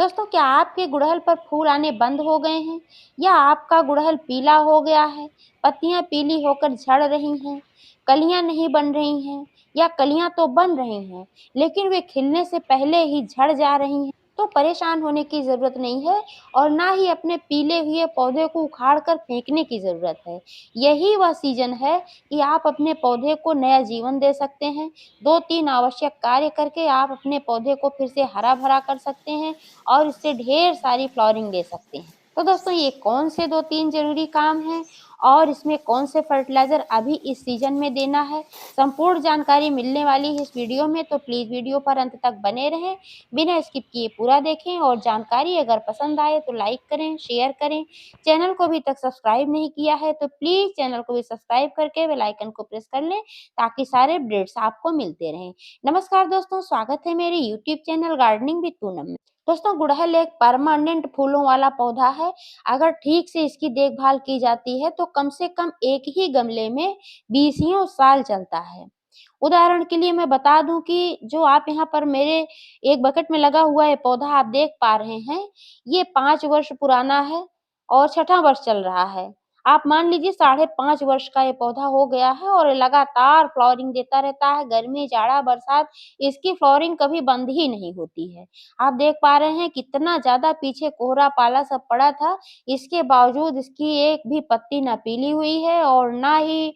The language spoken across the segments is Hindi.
दोस्तों, क्या आपके गुड़हल पर फूल आने बंद हो गए हैं या आपका गुड़हल पीला हो गया है? पत्तियां पीली होकर झड़ रही हैं, कलियां नहीं बन रही हैं या कलियां तो बन रही हैं लेकिन वे खिलने से पहले ही झड़ जा रही हैं। तो परेशान होने की ज़रूरत नहीं है और ना ही अपने पीले हुए पौधे को उखाड़ कर फेंकने की ज़रूरत है। यही वह सीज़न है कि आप अपने पौधे को नया जीवन दे सकते हैं। 2-3 आवश्यक कार्य करके आप अपने पौधे को फिर से हरा-भरा कर सकते हैं और इससे ढेर सारी फ्लावरिंग ले सकते हैं। तो दोस्तों, ये कौन से 2-3 ज़रूरी काम हैं और इसमें कौन से फर्टिलाइज़र अभी इस सीज़न में देना है, संपूर्ण जानकारी मिलने वाली है इस वीडियो में, तो प्लीज़ वीडियो पर अंत तक बने रहें, बिना स्किप किए पूरा देखें और जानकारी अगर पसंद आए तो लाइक करें, शेयर करें। चैनल को अभी तक सब्सक्राइब नहीं किया है तो प्लीज़ चैनल को भी सब्सक्राइब करके बेल आइकन को प्रेस कर लें ताकि सारे अपडेट्स आपको मिलते रहें। नमस्कार दोस्तों, स्वागत है मेरे YouTube channel gardening with Poonam में। दोस्तों, गुड़हल एक परमानेंट फूलों वाला पौधा है। अगर ठीक से इसकी देखभाल की जाती है तो कम से कम एक ही गमले में बीसियों साल चलता है। उदाहरण के लिए मैं बता दूं कि जो आप यहाँ पर मेरे एक बकेट में लगा हुआ है पौधा आप देख पा रहे हैं, ये 5 वर्ष पुराना है और छठा वर्ष चल रहा है। आप मान लीजिए 5.5 वर्ष का ये पौधा हो गया है और ये लगातार फ्लावरिंग देता रहता है। गर्मी, जाड़ा, बरसात इसकी फ्लावरिंग कभी बंद ही नहीं होती है। आप देख पा रहे हैं कितना ज़्यादा पीछे कोहरा पाला सब पड़ा था, इसके बावजूद इसकी एक भी पत्ती ना पीली हुई है और ना ही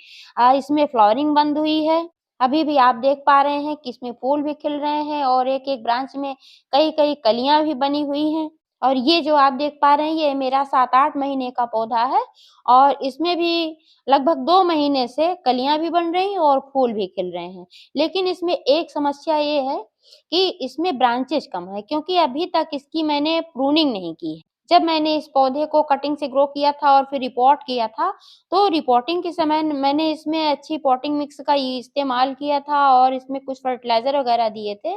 इसमें फ्लावरिंग बंद हुई है। अभी भी आप देख पा रहे हैं कि इसमें फूल भी खिल रहे हैं और एक-एक ब्रांच में कई-कई कलियाँ भी बनी हुई हैं। और ये जो आप देख पा रहे हैं, ये मेरा 7-8 महीने का पौधा है और इसमें भी लगभग 2 महीने से कलियाँ भी बन रही हैं और फूल भी खिल रहे हैं। लेकिन इसमें एक समस्या ये है कि इसमें ब्रांचेज़ कम है क्योंकि अभी तक इसकी मैंने प्रूनिंग नहीं की है। जब मैंने इस पौधे को कटिंग से ग्रो किया था और फिर रिपोर्ट किया था, तो रिपोर्टिंग के समय मैंने इसमें अच्छी पॉटिंग मिक्स का इस्तेमाल किया था और इसमें कुछ फर्टिलाइज़र वगैरह दिए थे,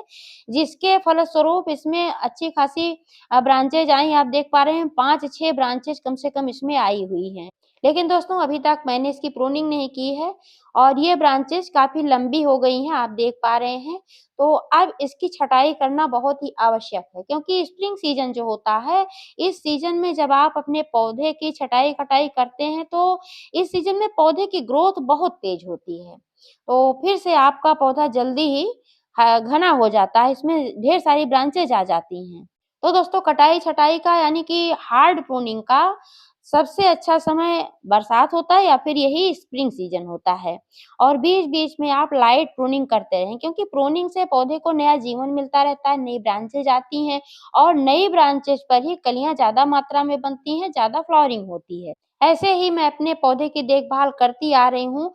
जिसके फलस्वरूप इसमें अच्छी खासी ब्रांचेज़ आई। आप देख पा रहे हैं 5-6 ब्रांचेज़ कम से कम इसमें आई हुई हैं। लेकिन दोस्तों, अभी तक मैंने इसकी प्रूनिंग नहीं की है और ये ब्रांचेज़ काफ़ी लंबी हो गई हैं, आप देख पा रहे हैं। तो अब इसकी छँटाई करना बहुत ही आवश्यक है क्योंकि स्प्रिंग सीज़न जो होता है, इस सीज़न में जब आप अपने पौधे की छँटाई-कटाई करते हैं तो इस सीज़न में पौधे की ग्रोथ बहुत तेज़ होती है। तो फिर से आपका पौधा जल्दी ही घना हो जाता है, इसमें ढेर सारी ब्रांचेज़ आ जाती हैं। तो दोस्तों, कटाई-छँटाई का यानी कि हार्ड प्रूनिंग का सबसे अच्छा समय बरसात होता है या फिर यही स्प्रिंग सीज़न होता है। और बीच-बीच में आप लाइट प्रूनिंग करते रहें क्योंकि प्रूनिंग से पौधे को नया जीवन मिलता रहता है, नई ब्रांचेज़ आती हैं और नई ब्रांचेज़ पर ही कलियाँ ज़्यादा मात्रा में बनती हैं, ज़्यादा फ्लावरिंग होती है। ऐसे ही मैं अपने पौधे की देखभाल करती आ रही हूँ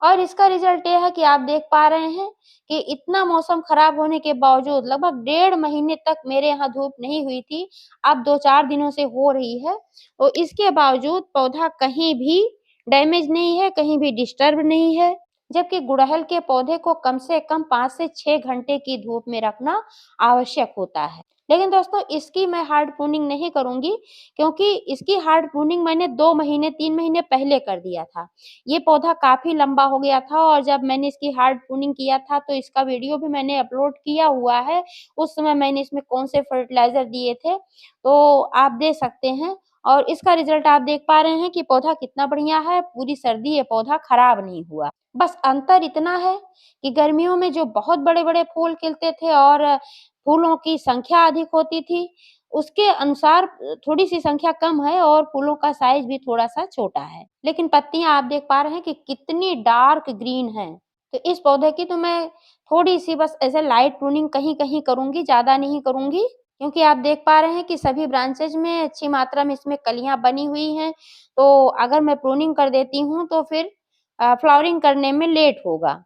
और इसका रिज़ल्ट ये है कि आप देख पा रहे हैं कि इतना मौसम खराब होने के बावजूद लगभग 1.5 महीने तक मेरे यहाँ धूप नहीं हुई थी, अब 2-4 दिनों से हो रही है। तो इसके बावजूद पौधा कहीं भी डैमेज नहीं है, कहीं भी डिस्टर्ब नहीं है। जबकि गुड़हल के पौधे को कम से कम 5 से 6 घंटे की धूप में रखना आवश्यक होता है। लेकिन दोस्तों, इसकी मैं हार्ड प्रूनिंग नहीं करूँगी क्योंकि इसकी हार्ड प्रूनिंग मैंने 2 महीने, 3 महीने पहले कर दिया था। ये पौधा काफ़ी लंबा हो गया था और जब मैंने इसकी हार्ड प्रूनिंग किया था तो इसका वीडियो भी मैंने अपलोड किया हुआ है। उस समय मैंने इसमें कौन से फर्टिलाइज़र दिए थे, तो आप देख सकते हैं और इसका रिज़ल्ट आप देख पा रहे हैं कि पौधा कितना बढ़िया है, पूरी सर्दी ये पौधा खराब नहीं हुआ। बस अंतर इतना है कि गर्मियों में जो बहुत बड़े-बड़े फूल खिलते थे और फूलों की संख्या अधिक होती थी, उसके अनुसार थोड़ी-सी संख्या कम है और फूलों का साइज़ भी थोड़ा-सा छोटा है। लेकिन पत्तियाँ आप देख पा रहे हैं कि कितनी डार्क ग्रीन हैं। तो इस पौधे की तो मैं थोड़ी-सी बस ऐसे लाइट प्रूनिंग कहीं-कहीं करूँगी, ज़्यादा नहीं करूँगी, क्योंकि आप देख पा रहे हैं कि सभी ब्रांचेज़ में अच्छी मात्रा में इसमें कलियाँ बनी हुई हैं। तो अगर मैं प्रूनिंग कर देती हूँ तो फिर फ्लावरिंग करने में लेट होगा।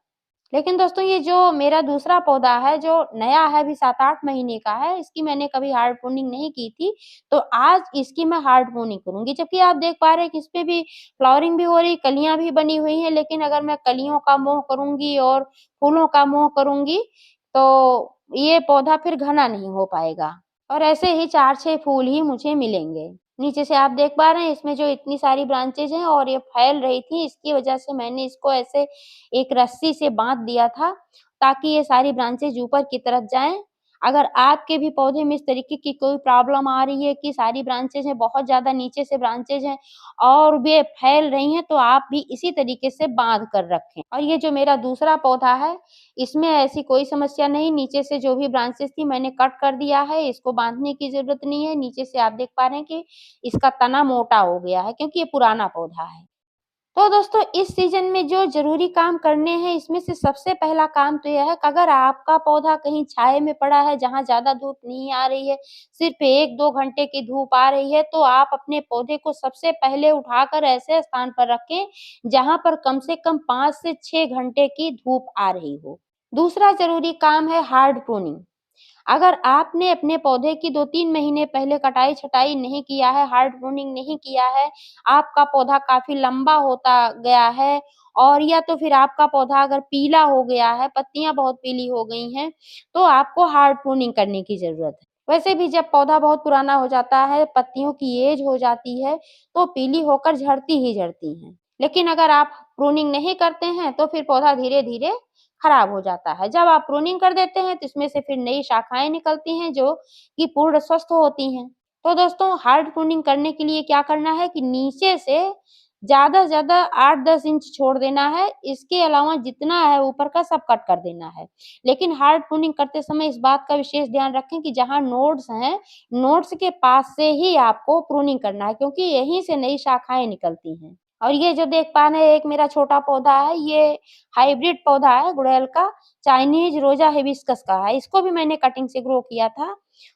लेकिन दोस्तों, ये जो मेरा दूसरा पौधा है, जो नया है, अभी 7-8 महीने का है, इसकी मैंने कभी हार्ड प्रूनिंग नहीं की थी, तो आज इसकी मैं हार्ड प्रूनिंग करूँगी। जबकि आप देख पा रहे हैं कि इसपे भी फ्लावरिंग भी हो रही, कलियाँ भी बनी हुई हैं, लेकिन अगर मैं कलियों का मोह करूँगी और फूलों का मोह करूँगी, तो ये पौधा फिर घना नहीं हो पाएगा और ऐसे ही 4-6 फूल ही मुझे मिलेंगे। नीचे से आप देख पा रहे हैं इसमें जो इतनी सारी ब्रांचेज़ हैं और ये फैल रही थी, इसकी वजह से मैंने इसको ऐसे एक रस्सी से बाँध दिया था, ताकि ये सारी ब्रांचेज़ ऊपर की तरफ जाएँ। अगर आपके भी पौधे में इस तरीके की कोई प्रॉब्लम आ रही है कि सारी ब्रांचेज़ हैं, बहुत ज़्यादा नीचे से ब्रांचेज़ हैं और वे फैल रही हैं, तो आप भी इसी तरीके से बाँध कर रखें। और ये जो मेरा दूसरा पौधा है, इसमें ऐसी कोई समस्या नहीं, नीचे से जो भी ब्रांचेज़ थी मैंने कट कर दिया है, इसको बाँधने की ज़रूरत नहीं है। नीचे से आप देख पा रहे हैं कि इसका तना मोटा हो गया है क्योंकि ये पुराना पौधा है। तो दोस्तों इस सीज़न में जो ज़रूरी काम करने हैं, इसमें से सबसे पहला काम तो यह है कि अगर आपका पौधा कहीं छाये में पड़ा है, जहाँ ज़्यादा धूप नहीं आ रही है, सिर्फ़ 1-2 घंटे की धूप आ रही है, तो आप अपने पौधे को सबसे पहले उठाकर ऐसे स्थान पर रखें, जहाँ पर कम से कम 5 से 6 घंटे की धूप आ रही हो। दूसरा ज़रूरी काम है हार्ड प्रूनिंग। अगर आपने अपने पौधे की 2-3 महीने पहले कटाई-छँटाई नहीं किया है, हार्ड प्रूनिंग नहीं किया है, आपका पौधा काफ़ी लंबा होता गया है और या तो फिर आपका पौधा अगर पीला हो गया है, पत्तियाँ बहुत पीली हो गई हैं, तो आपको हार्ड प्रूनिंग करने की ज़रूरत है। वैसे भी जब पौधा बहुत पुराना हो जाता है, पत्तियों की एज हो जाती है, तो पीली होकर झड़ती ही झड़ती हैं। लेकिन अगर आप प्रूनिंग नहीं करते हैं, तो फिर पौधा धीरे-धीरे खराब हो जाता है। जब आप प्रूनिंग कर देते हैं तो इसमें से फिर नई शाखाएँ निकलती हैं जो कि पूर्ण स्वस्थ होती हैं। तो दोस्तों हार्ड प्रूनिंग करने के लिए क्या करना है कि नीचे से ज़्यादा से ज़्यादा 8-10 इंच छोड़ देना है, इसके अलावा जितना है ऊपर का सब कट कर देना है। लेकिन हार्ड प्रूनिंग करते समय इस बात का विशेष ध्यान रखें कि जहाँ नोड्स हैं, नोड्स के पास से ही आपको प्रूनिंग करना है क्योंकि यहीं से नई शाखाएँ निकलती हैं। और ये जो देख पा रहे हैं एक मेरा छोटा पौधा है, ये हाइब्रिड पौधा है गुड़हल का, चाइनीज़ रोज़ा हिबिस्कस का है। इसको भी मैंने कटिंग से ग्रो किया था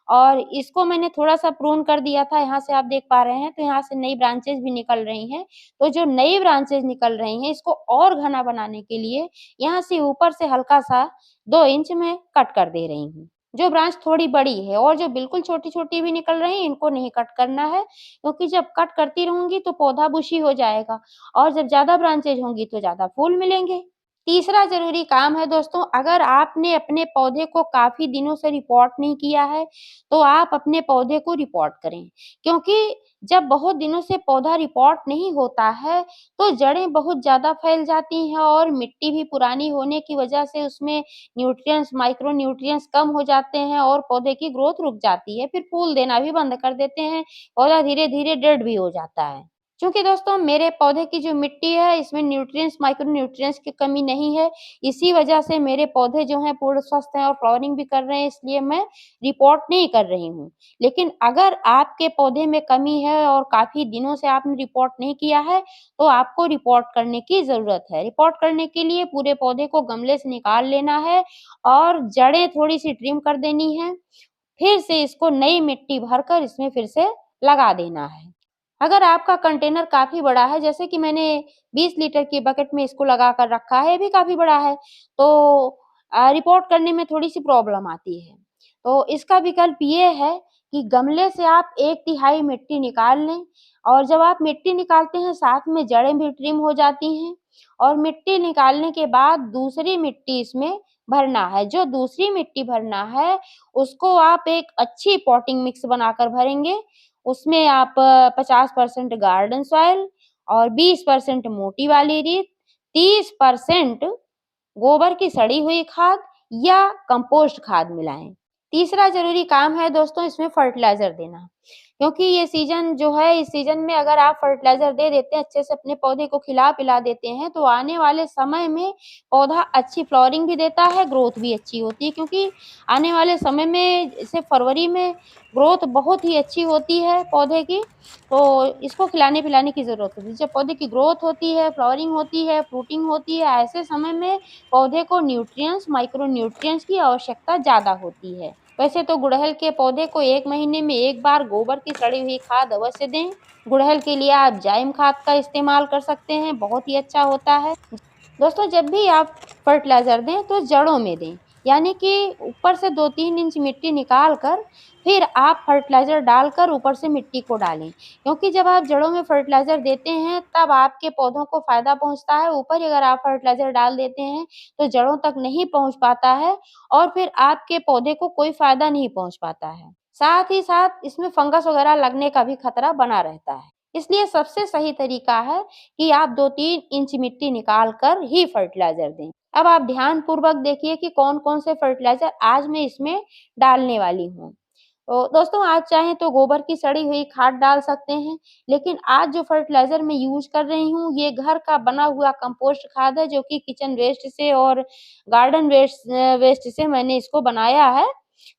और इसको मैंने थोड़ा-सा प्रून कर दिया था, यहाँ से आप देख पा रहे हैं, तो यहाँ से नई ब्रांचेज़ भी निकल रही हैं। तो जो नई ब्रांचेज़ निकल रही हैं, इसको और घना बनाने के लिए यहाँ से ऊपर से हल्का-सा 2 इंच में कट कर दे रही हूँ। जो ब्रांच थोड़ी बड़ी है और जो बिल्कुल छोटी-छोटी भी निकल रही हैं, इनको नहीं कट करना है, क्योंकि जब कट करती रहूँगी तो पौधा बुशी हो जाएगा और जब ज़्यादा ब्रांचेज़ होंगी तो ज़्यादा फूल मिलेंगे। तीसरा ज़रूरी काम है दोस्तों, अगर आपने अपने पौधे को काफ़ी दिनों से रिपोर्ट नहीं किया है, तो आप अपने पौधे को रिपोर्ट करें। क्योंकि जब बहुत दिनों से पौधा रिपोर्ट नहीं होता है, तो जड़ें बहुत ज़्यादा फैल जाती हैं और मिट्टी भी पुरानी होने की वजह से उसमें न्यूट्रिएंट्स, माइक्रो न्यूट्रिएंट्स कम हो जाते हैं और पौधे की ग्रोथ रुक जाती है, फिर फूल देना भी बंद कर देते हैं, पौधा धीरे-धीरे डेड भी हो जाता है। चूँकि दोस्तों मेरे पौधे की जो मिट्टी है इसमें न्यूट्रिएंट्स, माइक्रो न्यूट्रिएंट्स की कमी नहीं है, इसी वजह से मेरे पौधे जो हैं पूर्ण स्वस्थ हैं और फ्लावरिंग भी कर रहे हैं इसलिए मैं रिपोर्ट नहीं कर रही हूँ। लेकिन अगर आपके पौधे में कमी है और काफ़ी दिनों से आपने रिपोर्ट नहीं किया है, तो आपको रिपोर्ट करने की ज़रूरत है। रिपोर्ट करने के लिए पूरे पौधे को गमले से निकाल लेना है और जड़ें थोड़ी-सी ट्रिम कर देनी हैं, फिर से इसको नई मिट्टी भरकर इसमें फिर से लगा देना है। अगर आपका कंटेनर काफ़ी बड़ा है, जैसे कि मैंने 20 लीटर की बकेट में इसको लगा कर रखा है, ये भी काफ़ी बड़ा है, तो रिपोर्ट करने में थोड़ी-सी प्रॉब्लम आती है। तो इसका विकल्प ये है कि गमले से आप 1/3 मिट्टी निकाल लें और जब आप मिट्टी निकालते हैं, साथ में जड़ें भी ट्रिम हो जाती हैं और मिट्टी निकालने के बाद दूसरी मिट्टी इसमें भरना है। जो दूसरी मिट्टी भरना है, उसको आप एक अच्छी पॉटिंग मिक्स बनाकर भरेंगे उसमें आप 50% गार्डन सॉइल और 20% मोटी वाली रीत, 30% गोबर की सड़ी हुई खाद या कंपोस्ट खाद मिलाएँ। तीसरा ज़रूरी काम है दोस्तों इसमें फर्टिलाइज़र देना। क्योंकि ये सीज़न जो है इस सीज़न में अगर आप फर्टिलाइज़र दे देते हैं, अच्छे से अपने पौधे को खिला-पिला देते हैं, तो आने वाले समय में पौधा अच्छी फ्लावरिंग भी देता है, ग्रोथ भी अच्छी होती है क्योंकि आने वाले समय में जैसे फरवरी में ग्रोथ बहुत ही अच्छी होती है पौधे की, तो इसको खिलाने-पिलाने की ज़रूरत होती है। जब पौधे की ग्रोथ होती है, फ्लावरिंग होती है, फ्रूटिंग होती है, ऐसे समय में पौधे को न्यूट्रिएंट्स, माइक्रो न्यूट्रिएंट्स की आवश्यकता ज़्यादा होती है। वैसे तो गुड़हल के पौधे को 1 महीने में 1 बार गोबर की सड़ी हुई खाद अवश्य दें। गुड़हल के लिए आप जाइम खाद का इस्तेमाल कर सकते हैं, बहुत ही अच्छा होता है। दोस्तों जब भी आप फर्टिलाइज़र दें तो जड़ों में दें, यानी कि ऊपर से 2-3 इंच मिट्टी निकाल कर फिर आप फर्टिलाइज़र डालकर ऊपर से मिट्टी को डालें। क्योंकि जब आप जड़ों में फर्टिलाइज़र देते हैं तब आपके पौधों को फ़ायदा पहुँचता है, ऊपर ही अगर आप फर्टिलाइज़र डाल देते हैं तो जड़ों तक नहीं पहुँच पाता है और फिर आपके पौधे को कोई फ़ायदा नहीं पहुँच पाता है। साथ ही साथ इसमें फंगस वगैरह लगने का भी खतरा बना रहता है। इसलिए सबसे सही तरीका है कि आप 2-3 इंच मिट्टी निकाल कर ही फर्टिलाइज़र दें। अब आप ध्यानपूर्वक देखिए कि कौन-कौन से फर्टिलाइज़र आज मैं इसमें डालने वाली हूँ। तो दोस्तों आप चाहें तो गोबर की सड़ी हुई खाद डाल सकते हैं, लेकिन आज जो फर्टिलाइज़र मैं यूज़ कर रही हूँ, ये घर का बना हुआ कंपोस्ट खाद है, जो कि किचन वेस्ट से और गार्डन वेस्ट से मैंने इसको बनाया है।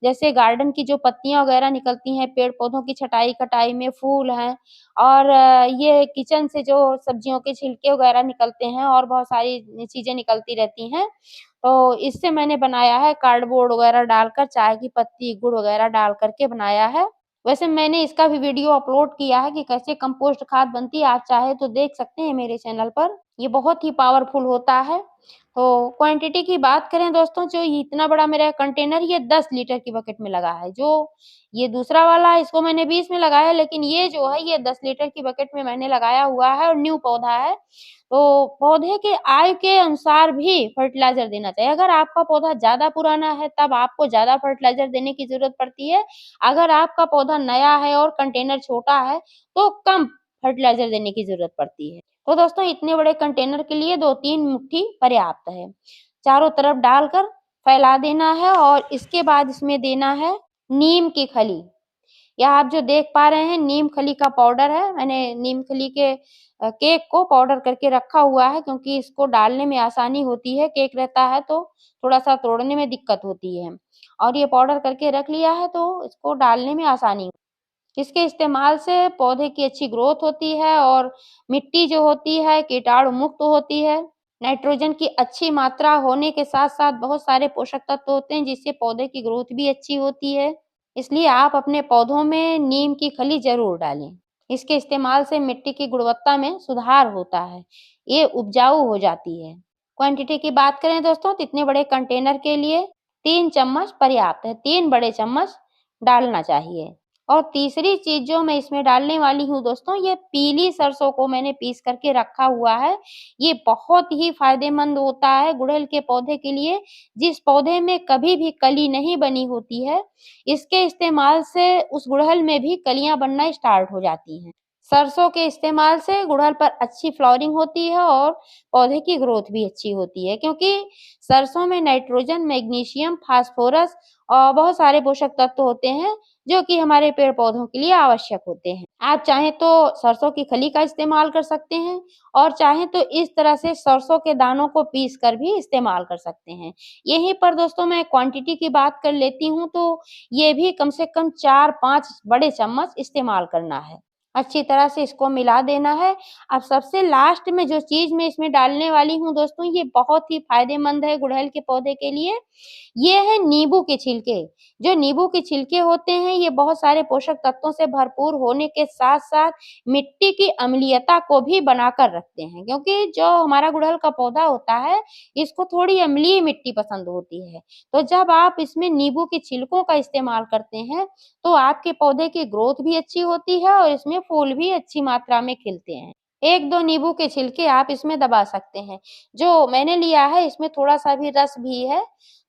जैसे गार्डन की जो पत्तियाँ वगैरह निकलती हैं, पेड़-पौधों की छटाई-कटाई में, फूल हैं और ये किचन से जो सब्जियों के छिलके वगैरह निकलते हैं और बहुत सारी चीज़ें निकलती रहती हैं, तो इससे मैंने बनाया है कार्डबोर्ड वगैरह डालकर, चाय की पत्ती, गुड़ वगैरह डाल कर के बनाया है। वैसे मैंने इसका भी वीडियो अपलोड किया है कि कैसे कंपोस्ट खाद बनती है, आप चाहे तो देख सकते हैं मेरे चैनल पर। ये बहुत ही पावरफुल होता है। तो क्वांटिटी की बात करें दोस्तों, जो ये इतना बड़ा मेरा कंटेनर ये 10 लीटर की बकेट में लगा है। जो ये दूसरा वाला है इसको मैंने 20 में लगाया है, लेकिन ये जो है ये 10 लीटर की बकेट में मैंने लगाया हुआ है और न्यू पौधा है। तो पौधे के आयु के अनुसार भी फर्टिलाइज़र देना चाहिए। अगर आपका पौधा ज़्यादा पुराना है तब आपको ज़्यादा फर्टिलाइज़र देने की ज़रूरत पड़ती है। अगर आपका पौधा नया है और कंटेनर छोटा है तो कम फर्टिलाइज़र देने की ज़रूरत पड़ती है। तो दोस्तों इतने बड़े कंटेनर के लिए 2-3 मुट्ठी पर्याप्त है। चारों तरफ डालकर फैला देना है और इसके बाद इसमें देना है नीम की खली। यह आप जो देख पा रहे हैं नीम खली का पाउडर है। मैंने नीम खली के केक को पाउडर करके रखा हुआ है, क्योंकि इसको डालने में आसानी होती है। केक रहता है तो थोड़ा-सा तोड़ने में दिक्कत होती है और ये पाउडर करके रख लिया है तो इसको डालने में आसानी। इसके इस्तेमाल से पौधे की अच्छी ग्रोथ होती है और मिट्टी जो होती है कीटाणु मुक्त होती है। नाइट्रोजन की अच्छी मात्रा होने के साथ-साथ बहुत सारे पोषक तत्व होते हैं, जिससे पौधे की ग्रोथ भी अच्छी होती है। इसलिए आप अपने पौधों में नीम की खली ज़रूर डालें। इसके इस्तेमाल से मिट्टी की गुणवत्ता में सुधार होता है। ये उपजाऊ हो जाती है। क्वांटिटी की बात करें दोस्तों तो इतने बड़े कंटेनर के लिए 3 चम्मच पर्याप्त है। 3 बड़े चम्मच डालना चाहिए। और तीसरी चीज़ जो मैं इसमें डालने वाली हूँ दोस्तों, ये पीली सरसों को मैंने पीस करके रखा हुआ है। ये बहुत ही फ़ायदेमंद होता है गुड़हल के पौधे के लिए, जिस पौधे में कभी भी कली नहीं बनी होती है, इसके इस्तेमाल से उस गुड़हल में भी कलियाँ बनना स्टार्ट हो जाती हैं। सरसों के इस्तेमाल से गुड़हल पर अच्छी फ्लावरिंग होती है और पौधे की ग्रोथ भी अच्छी होती है, क्योंकि सरसों में नाइट्रोजन, मैग्नीशियम, फास्फोरस और बहुत सारे पोषक तत्व होते हैं, जो कि हमारे पेड़-पौधों के लिए आवश्यक होते हैं। आप चाहें तो सरसों की खली का इस्तेमाल कर सकते हैं और चाहें तो इस तरह से सरसों के दानों को पीस कर भी इस्तेमाल कर सकते हैं। यहीं पर दोस्तों मैं क्वांटिटी की बात कर लेती हूँ, तो ये भी कम से कम 4-5 बड़े चम्मच इस्तेमाल करना है। अच्छी तरह से इसको मिला देना है। अब सबसे लास्ट में जो चीज़ मैं इसमें डालने वाली हूँ दोस्तों, ये बहुत ही फ़ायदेमंद है गुड़हल के पौधे के लिए। ये है नींबू के छिलके। जो नींबू के छिलके होते हैं, ये बहुत सारे पोषक तत्वों से भरपूर होने के साथ-साथ मिट्टी की अम्लीयता को भी बनाकर रखते हैं, क्योंकि जो हमारा गुड़हल का पौधा होता है, इसको थोड़ी अम्लीय मिट्टी पसंद होती है। तो जब आप इसमें नींबू के छिलकों का इस्तेमाल करते हैं, तो आपके पौधे की ग्रोथ भी अच्छी होती है और इसमें फूल भी अच्छी मात्रा में खिलते हैं। 1-2 नींबू के छिलके आप इसमें दबा सकते हैं। जो मैंने लिया है इसमें थोड़ा-सा भी रस भी है,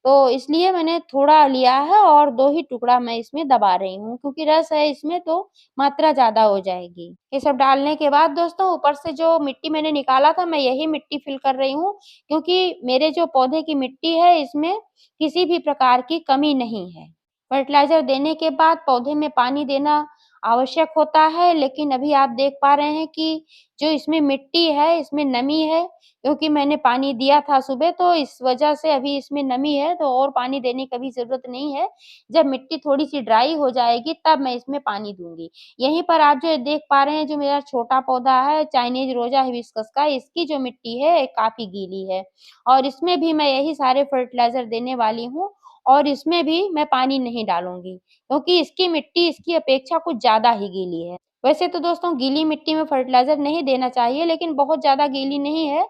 तो इसलिए मैंने थोड़ा लिया है और 2 ही टुकड़ा मैं इसमें दबा रही हूँ, क्योंकि रस है इसमें तो मात्रा ज़्यादा हो जाएगी। ये सब डालने के बाद दोस्तों ऊपर से जो मिट्टी मैंने निकाला था, मैं यही मिट्टी फिल कर रही हूँ, क्योंकि मेरे जो पौधे की मिट्टी है इसमें किसी भी प्रकार की कमी नहीं है। फर्टिलाइज़र देने के बाद पौधे में पानी देना आवश्यक होता है, लेकिन अभी आप देख पा रहे हैं कि जो इसमें मिट्टी है, इसमें नमी है, क्योंकि मैंने पानी दिया था सुबह, तो इस वजह से अभी इसमें नमी है, तो और पानी देने की अभी ज़रूरत नहीं है। जब मिट्टी थोड़ी-सी ड्राई हो जाएगी, तब मैं इसमें पानी दूँगी। यहीं पर आप जो देख पा रहे हैं, जो मेरा छोटा पौधा है, चाइनीज़ रोज़ा हिबिस्कस का, इसकी जो मिट्टी है, काफ़ी गीली है और इसमें भी मैं यही सारे फर्टिलाइज़र देने वाली हूँ और इसमें भी मैं पानी नहीं डालूँगी, क्योंकि इसकी मिट्टी इसकी अपेक्षा कुछ ज़्यादा ही गीली है। वैसे तो दोस्तों गीली मिट्टी में फर्टिलाइज़र नहीं देना चाहिए, लेकिन बहुत ज़्यादा गीली नहीं है।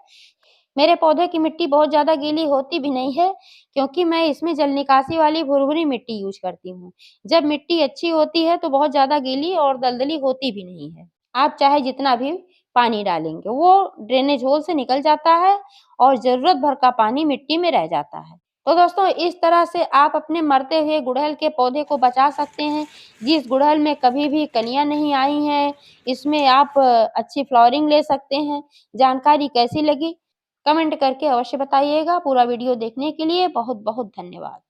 मेरे पौधे की मिट्टी बहुत ज़्यादा गीली होती भी नहीं है, क्योंकि मैं इसमें जल निकासी वाली भुरभुरी मिट्टी यूज़ करती हूँ। जब मिट्टी अच्छी होती है, तो बहुत ज़्यादा गीली और दलदली होती भी नहीं है। आप चाहे जितना भी पानी डालेंगे, वो ड्रेनेज होल से निकल जाता है और ज़रूरत भर का पानी मिट्टी में रह जाता है। तो दोस्तों इस तरह से आप अपने मरते हुए गुड़हल के पौधे को बचा सकते हैं। जिस गुड़हल में कभी भी कलियाँ नहीं आई हैं, इसमें आप अच्छी फ्लावरिंग ले सकते हैं। जानकारी कैसी लगी? कमेंट करके अवश्य बताइएगा। पूरा वीडियो देखने के लिए बहुत बहुत धन्यवाद।